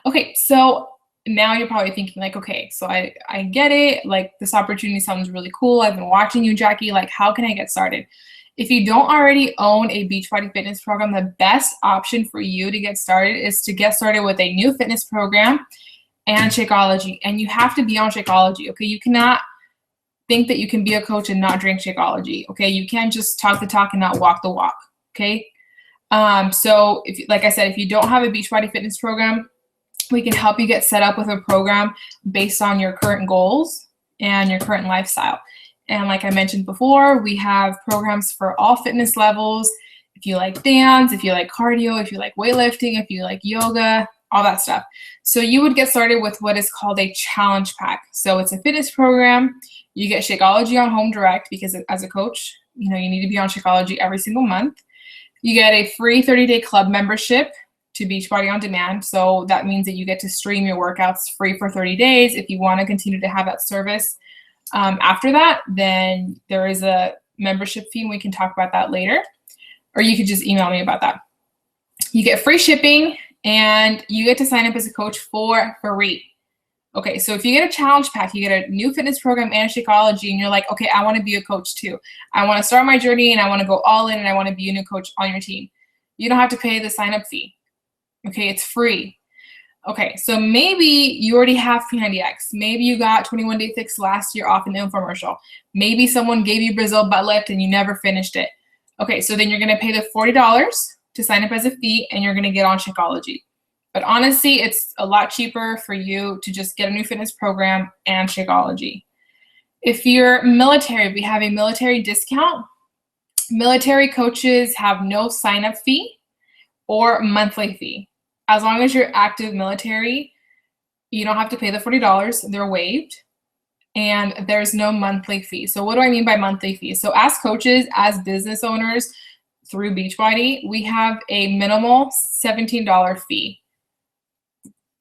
Okay, so now you're probably thinking okay, so I get it. This opportunity sounds really cool. I've been watching you, Jackie. How can I get started? If you don't already own a Beachbody fitness program, the best option for you to get started is to get started with a new fitness program and Shakeology. And you have to be on Shakeology, okay? You cannot think that you can be a coach and not drink Shakeology, okay? You can't just talk the talk and not walk the walk, okay? So like I said, if you don't have a Beachbody fitness program, we can help you get set up with a program based on your current goals and your current lifestyle. And like I mentioned before, we have programs for all fitness levels. If you like dance, if you like cardio, if you like weightlifting, if you like yoga, all that stuff. So you would get started with what is called a challenge pack. So it's a fitness program. You get Shakeology on home direct, because as a coach, you need to be on Shakeology every single month. You get a free 30-day club membership to Beachbody On Demand. So that means that you get to stream your workouts free for 30 days. If you want to continue to have that service after that, then there is a membership fee, and we can talk about that later. Or you could just email me about that. You get free shipping, and you get to sign up as a coach for free. Okay, so if you get a challenge pack, you get a new fitness program and Shakeology, and you're like, okay, I want to be a coach too. I want to start my journey, and I want to go all in, and I want to be a new coach on your team. You don't have to pay the sign-up fee. Okay, it's free. Okay, so maybe you already have P90X. Maybe you got 21 Day Fix last year off an infomercial. Maybe someone gave you Brazil butt lift and you never finished it. Okay, so then you're going to pay the $40 to sign up as a fee, and you're going to get on Shakeology. But honestly, it's a lot cheaper for you to just get a new fitness program and Shakeology. If you're military, we have a military discount. Military coaches have no sign-up fee or monthly fee. As long as you're active military, you don't have to pay the $40. They're waived. And there's no monthly fee. So what do I mean by monthly fee? So as coaches, as business owners through Beachbody, we have a minimal $17 fee.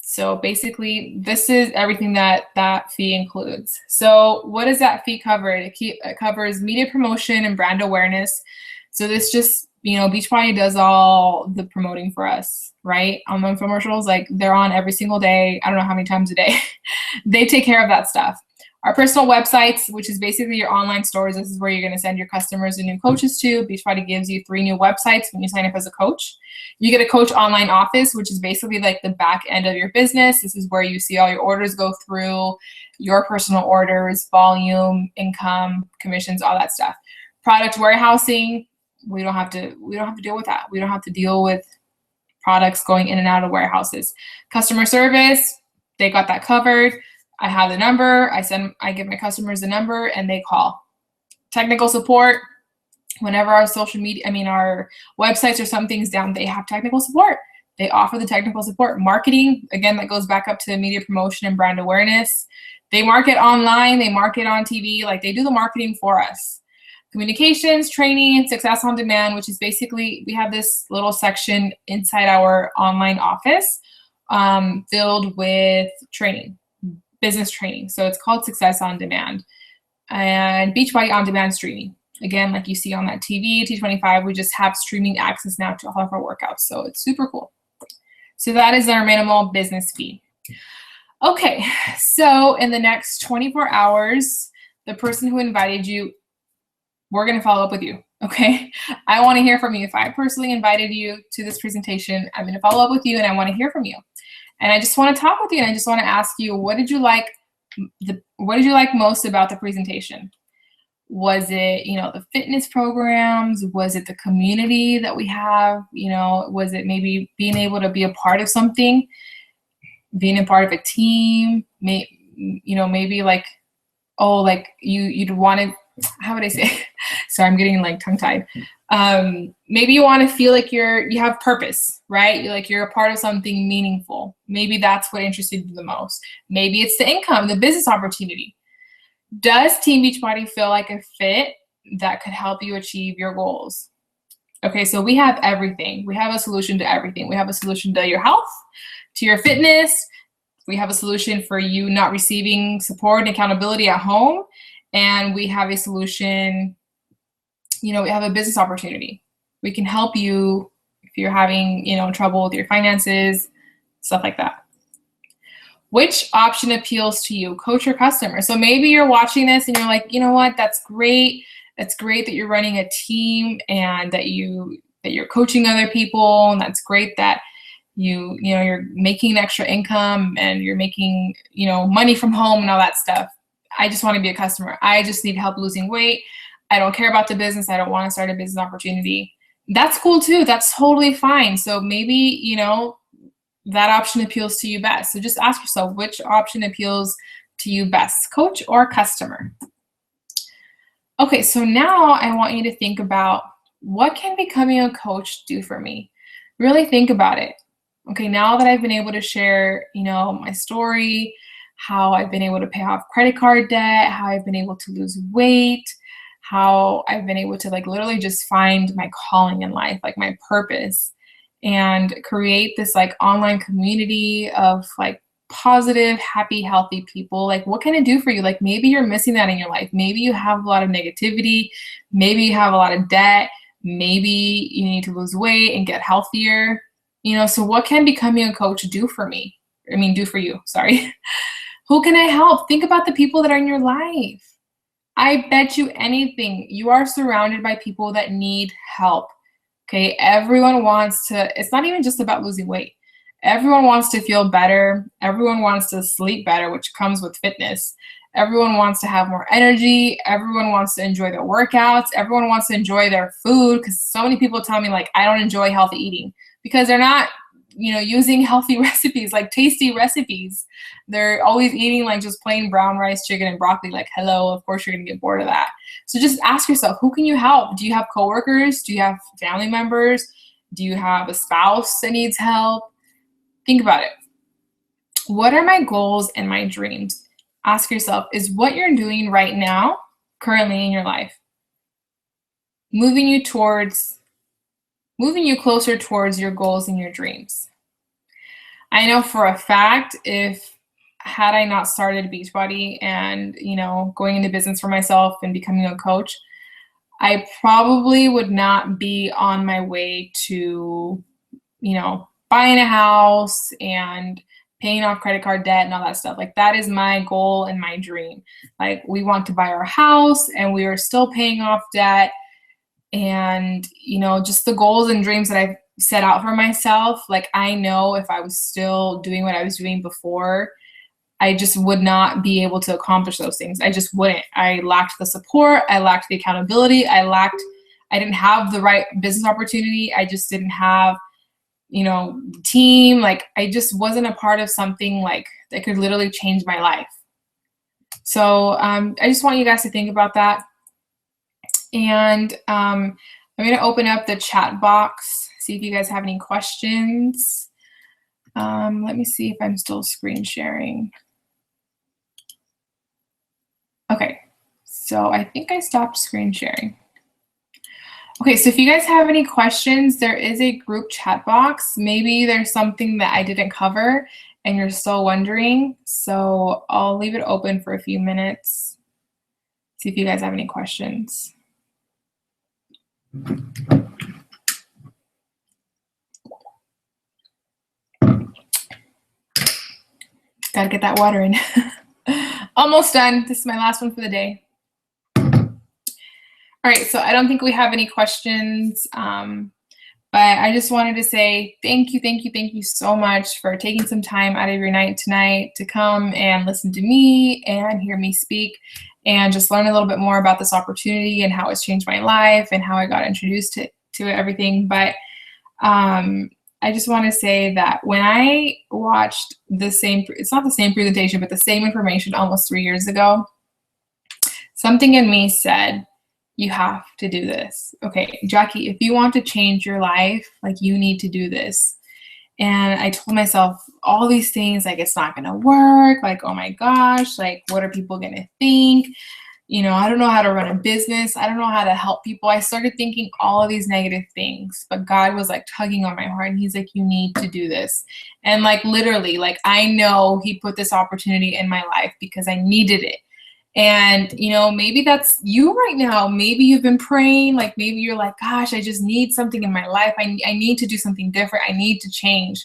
So basically, this is everything that fee includes. So what does that fee cover? It covers media promotion and brand awareness. So this just, Beachbody does all the promoting for us, right? On the infomercials, they're on every single day. I don't know how many times a day. They take care of that stuff. Our personal websites, which is basically your online stores, this is where you're going to send your customers and new coaches to. Beachbody gives you 3 new websites when you sign up as a coach. You get a coach online office, which is basically the back end of your business. This is where you see all your orders go through, your personal orders, volume, income, commissions, all that stuff. Product warehousing, we don't have to deal with that. We don't have to deal with products going in and out of warehouses. Customer service, they got that covered. I have the number, I give my customers the number, and they call. Technical support, whenever our our websites or something's down, they have technical support. They offer the technical support. Marketing, again, that goes back up to media promotion and brand awareness. They market online, they market on TV, they do the marketing for us. communications, training, success on demand, which is basically, we have this little section inside our online office filled with training, business training. So it's called Success on Demand. And Beachbody On Demand streaming. Again, like you see on that TV, T25, we just have streaming access now to all of our workouts. So it's super cool. So that is our minimal business fee. Okay, so in the next 24 hours, the person who invited you, we're going to follow up with you. Okay, I want to hear from you. If I personally invited you to this presentation, I'm going to follow up with you and I want to hear from you. And I just want to talk with you and I just want to ask you, what did you like most about the presentation? Was it, the fitness programs? Was it the community that we have? Was it maybe being able to be a part of something, being a part of a team? Maybe like, you'd want to, how would I say? Sorry, I'm getting like tongue-tied. Maybe you want to feel like you have purpose, right? You're a part of something meaningful. Maybe that's what interested you the most. Maybe it's the income, the business opportunity. Does Team Beachbody feel like a fit that could help you achieve your goals? Okay, so we have everything. We have a solution to everything. We have a solution to your health, to your fitness. We have a solution for you not receiving support and accountability at home. And we have a solution, we have a business opportunity. We can help you if you're having, trouble with your finances, stuff like that. Which option appeals to you, coach or customer? So maybe you're watching this and you're like, you know what, that's great. It's great that you're running a team and that you're coaching other people, and that's great that you're making extra income and you're making, money from home and all that stuff. I just want to be a customer. I just need help losing weight. I don't care about the business. I don't want to start a business opportunity. That's cool too. That's totally fine. So maybe, that option appeals to you best. So just ask yourself, which option appeals to you best, coach or customer? Okay, so now I want you to think about, what can becoming a coach do for me? Really think about it. Okay, now that I've been able to share, my story, how I've been able to pay off credit card debt, how I've been able to lose weight, how I've been able to literally just find my calling in life, my purpose, and create this online community of positive, happy, healthy people. What can it do for you? Maybe you're missing that in your life. Maybe you have a lot of negativity. Maybe you have a lot of debt. Maybe you need to lose weight and get healthier. So what can becoming a coach do for me? Do for you, sorry. Who can I help? Think about the people that are in your life. I bet you anything, you are surrounded by people that need help. Okay, everyone wants to, it's not even just about losing weight. Everyone wants to feel better. Everyone wants to sleep better, which comes with fitness. Everyone wants to have more energy. Everyone wants to enjoy their workouts. Everyone wants to enjoy their food, because so many people tell me I don't enjoy healthy eating because they're not, using healthy recipes, tasty recipes. They're always eating just plain brown rice, chicken, and broccoli. Hello, of course you're gonna get bored of that. So just ask yourself, who can you help? Do you have coworkers? Do you have family members? Do you have a spouse that needs help? Think about it. What are my goals and my dreams? Ask yourself, is what you're doing right now, currently in your life, moving you closer towards your goals and your dreams? I know for a fact, had I not started Beachbody and, going into business for myself and becoming a coach, I probably would not be on my way to, buying a house and paying off credit card debt and all that stuff. That is my goal and my dream. We want to buy our house and we are still paying off debt. And, just the goals and dreams that I've set out for myself, I know if I was still doing what I was doing before, I just would not be able to accomplish those things. I just wouldn't. I lacked the support. I lacked the accountability. I didn't have the right business opportunity. I just didn't have, the team. I just wasn't a part of something that could literally change my life. So I just want you guys to think about that. And I'm going to open up the chat box, see if you guys have any questions. Let me see if I'm still screen sharing. Okay, so I think I stopped screen sharing. Okay, so if you guys have any questions, there is a group chat box. Maybe there's something that I didn't cover and you're still wondering. So I'll leave it open for a few minutes. See if you guys have any questions. Gotta get that water in. Almost done. This is my last one for the day. All right, so I don't think we have any questions, but I just wanted to say thank you so much for taking some time out of your night tonight to come and listen to me and hear me speak and just learn a little bit more about this opportunity and how it's changed my life and how I got introduced to everything. But I just want to say that when I watched it's not the same presentation, but the same information almost 3 years ago, something in me said, you have to do this. Okay, Jackie, if you want to change your life, like, you need to do this. And I told myself all these things, like, it's not gonna work, like, oh my gosh, like, what are people gonna think? You know, I don't know how to run a business. I don't know how to help people. I started thinking all of these negative things, but God was like tugging on my heart and he's like, you need to do this. And like, literally, like, I know he put this opportunity in my life because I needed it. And, you know, maybe that's you right now. Maybe you've been praying, like, maybe you're like, gosh, I just need something in my life. I need to do something different. I need to change.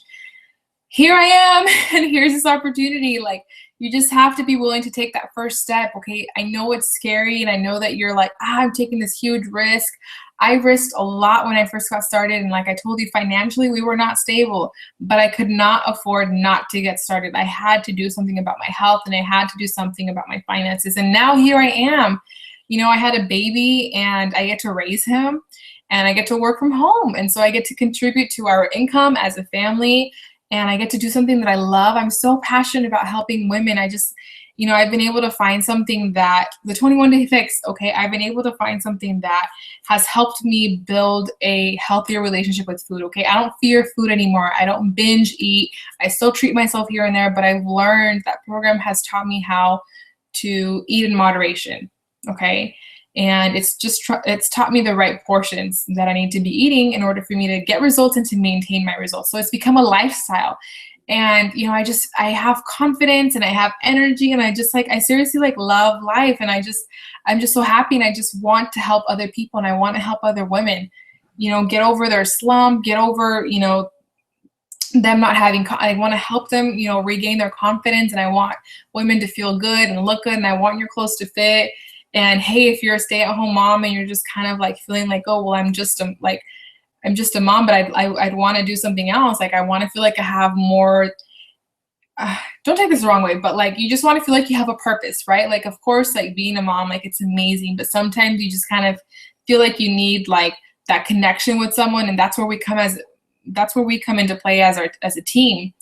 Here I am, and here's this opportunity. Like, you just have to be willing to take that first step, okay? I know it's scary, and I know that you're like, I'm taking this huge risk. I risked a lot when I first got started, and like I told you, financially, we were not stable, but I could not afford not to get started. I had to do something about my health, and I had to do something about my finances, and now here I am. You know, I had a baby, and I get to raise him, and I get to work from home, and so I get to contribute to our income as a family, and I get to do something that I love. I'm so passionate about helping women. I just, you know, I've been able to find something that, the 21-day fix, okay, I've been able to find something that has helped me build a healthier relationship with food, okay? I don't fear food anymore. I don't binge eat. I still treat myself here and there, but I've learned that program has taught me how to eat in moderation, okay? And it's taught me the right portions that I need to be eating in order for me to get results and to maintain my results. So it's become a lifestyle. And, you know, I have confidence and I have energy, and I seriously like love life. And I'm just so happy, and I just want to help other people, and I want to help other women, you know, get over their slump, get over, you know, them not having, I want to help them, you know, regain their confidence. And I want women to feel good and look good, and I want your clothes to fit. And hey, if you're a stay-at-home mom and you're just kind of like feeling like, oh, well, I'm just a mom, but I'd want to do something else. Like, I want to feel like I have more, don't take this the wrong way, but like, you just want to feel like you have a purpose, right? Like, of course, like being a mom, like, it's amazing, but sometimes you just kind of feel like you need like that connection with someone. And that's where we come into play as a team.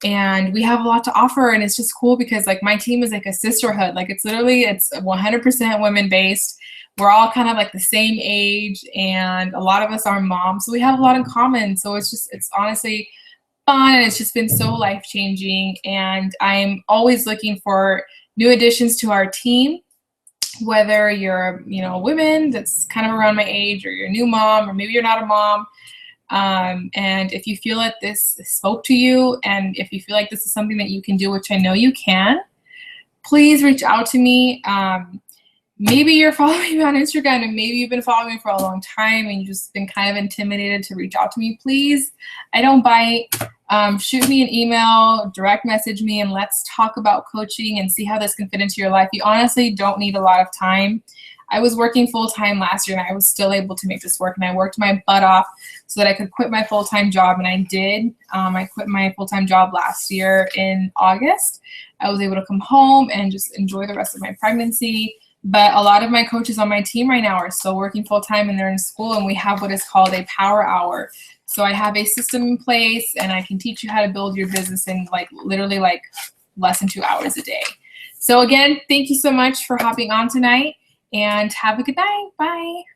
And we have a lot to offer, and it's just cool because like my team is like a sisterhood. Like, it's 100% women based. We're all kind of like the same age, and a lot of us are moms, so we have a lot in common. So it's honestly fun, and it's just been so life-changing. And I'm always looking for new additions to our team, whether you're, you know, a woman that's kind of around my age, or you're a new mom, or maybe you're not a mom. And if you feel that this spoke to you, and if you feel like this is something that you can do, which I know you can, please reach out to me. Maybe you're following me on Instagram, and maybe you've been following me for a long time and you've just been kind of intimidated to reach out to me. Please, I don't bite. Shoot me an email, direct message me, and let's talk about coaching and see how this can fit into your life. You honestly don't need a lot of time. I was working full-time last year, and I was still able to make this work, and I worked my butt off so that I could quit my full-time job, and I did. I quit my full-time job last year in August. I was able to come home and just enjoy the rest of my pregnancy. But a lot of my coaches on my team right now are still working full-time, and they're in school, and we have what is called a power hour. So I have a system in place, and I can teach you how to build your business in like literally like less than 2 hours a day. So again, thank you so much for hopping on tonight, and have a good night. Bye.